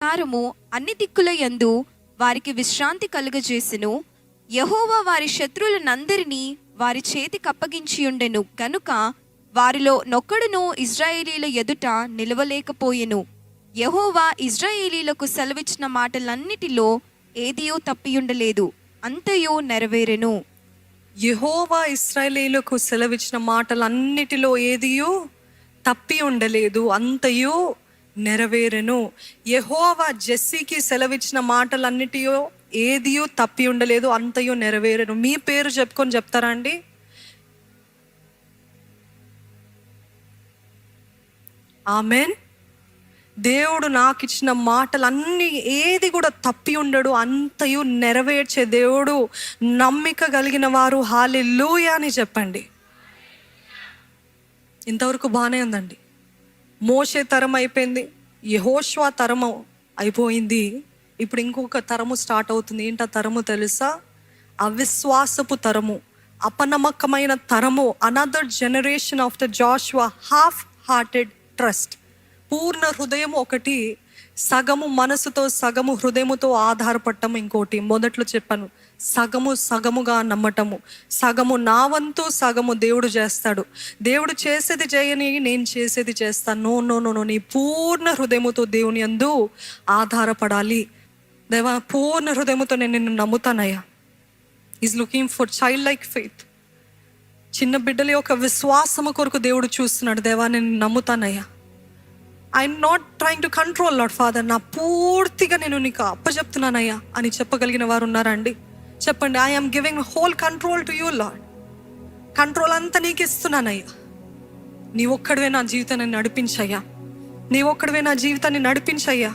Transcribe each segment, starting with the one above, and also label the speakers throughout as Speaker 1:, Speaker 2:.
Speaker 1: ప్రకారము అన్ని దిక్కుల యందు వారికి విశ్రాంతి కలుగజేసెను. యెహోవా వారి శత్రువులనందరినీ వారి చేతికి అప్పగించియుండెను గనుక వారిలో నొక్కడును ఇశ్రాయేలీల ఎదుట నిలవలేకపోయెను. యెహోవా ఇశ్రాయేలీలకు సెలవిచ్చిన మాటలన్నిటిలో ఏదియూ తప్పియుండలేదు, అంతయు నెరవేరెను.
Speaker 2: యెహోవా ఇశ్రాయేలీయులకు సెలవిచ్చిన మాటలన్నిటిలో ఏదియూ తప్పి ఉండలేదు, అంతయు నెరవేరెను. యెహోవా జెస్సీకి సెలవిచ్చిన మాటలన్నిటిలో ఏదియూ తప్పి ఉండలేదు, అంతయు నెరవేరెను. మీ పేరు చెప్పుకొని చెప్తారా అండి? ఆమెన్. దేవుడు నాకు ఇచ్చిన మాటలన్నీ ఏది కూడా తప్పి ఉండడు, అంతయు నెరవేర్చే దేవుడు. నమ్మిక కలిగిన వారు హల్లెలూయా అని చెప్పండి. ఇంతవరకు బాగానే ఉందండి. మోషే తరం అయిపోయింది, యెహోషువ తరము అయిపోయింది. ఇప్పుడు ఇంకొక తరము స్టార్ట్ అవుతుంది. ఏంటా తరము తెలుసా? అవిశ్వాసపు తరము, అపనమ్మకమైన తరము. Another generation of the Joshua half hearted trust. పూర్ణ హృదయం ఒకటి, సగము మనసుతో సగము హృదయముతో ఆధారపడటం ఇంకోటి. మొదట్లో చెప్పాను, సగముగా నమ్మటము. సగము నా వంతు, సగము దేవుడు చేస్తాడు. దేవుడు చేసేది చేయని, నేను చేసేది చేస్తాను. నో నో నో నో నీ పూర్ణ హృదయముతో దేవుని యందు ఆధారపడాలి. దేవా, పూర్ణ హృదయముతో నేను నిన్ను నమ్ముతానయ్యా. Is looking for child like faith. చిన్న బిడ్డల యొక్క విశ్వాసము కొరకు దేవుడు చూస్తున్నాడు. దేవా, నేను నమ్ముతానయ్యా. I'm not trying to control lord father. నా పూర్తిగా నేను నీకు అప్పచెప్తున్నానయ్యా అని చెప్పగలిగిన వారు ఉన్నారా అండి? చెప్పండి. I'm giving whole control to you lord. Control అంతా నీకు ఇస్తున్నానయ్యా. నీ ఒక్కడివే నా జీవితాన్ని నడిపించయ్యా. నీ ఒక్కడివే నా జీవితాన్ని నడిపించయ్యా.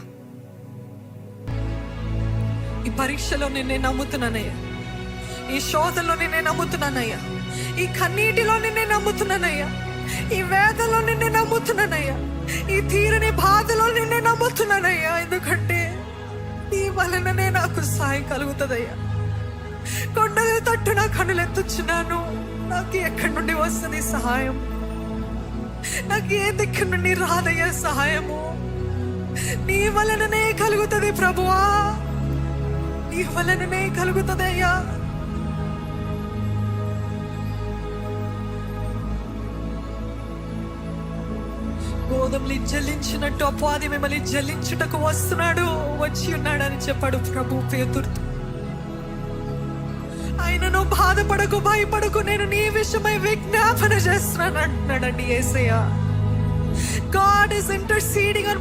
Speaker 2: ఈ పరీక్షలో నేను నమ్ముతున్నానయ్యా. ఈ శోధనలో నేను నమ్ముతున్నానయ్యా. ఈ కన్నీటిలో నేను నమ్ముతున్నానయ్యా. ఈ వేదలో నేను నమ్ముతున్నానయ్యా. ఈ తీరని బాధలో నేను నమ్ముతున్నానయ్యా. ఎందుకంటే నీ వలననే నాకు సాయం కలుగుతుందయ్యా. కొండల తట్టు నా కనులెత్తుచున్నాను. నాకు ఎక్కడి నుండి వస్తుంది సహాయం? నాకు ఏ దిక్కు నుండి రాదయ్యా సహాయము? నీ వలననే కలుగుతుంది ప్రభువా, నీ వలననే కలుగుతుందయ్యా. గోధుమలు జల్లించినట్టు అపవాది మిమ్మల్ని జల్లించుటకు వస్తున్నాడు, వచ్చి ఉన్నాడు అని చెప్పాడు ప్రభు పేతురుతో. ఆయనను బాధపడకు, భయపడకు, నేను నీ విషయమై విజ్ఞాపన చేస్తున్నాను అంటున్నాడండి యేసయ్య. God is interceding on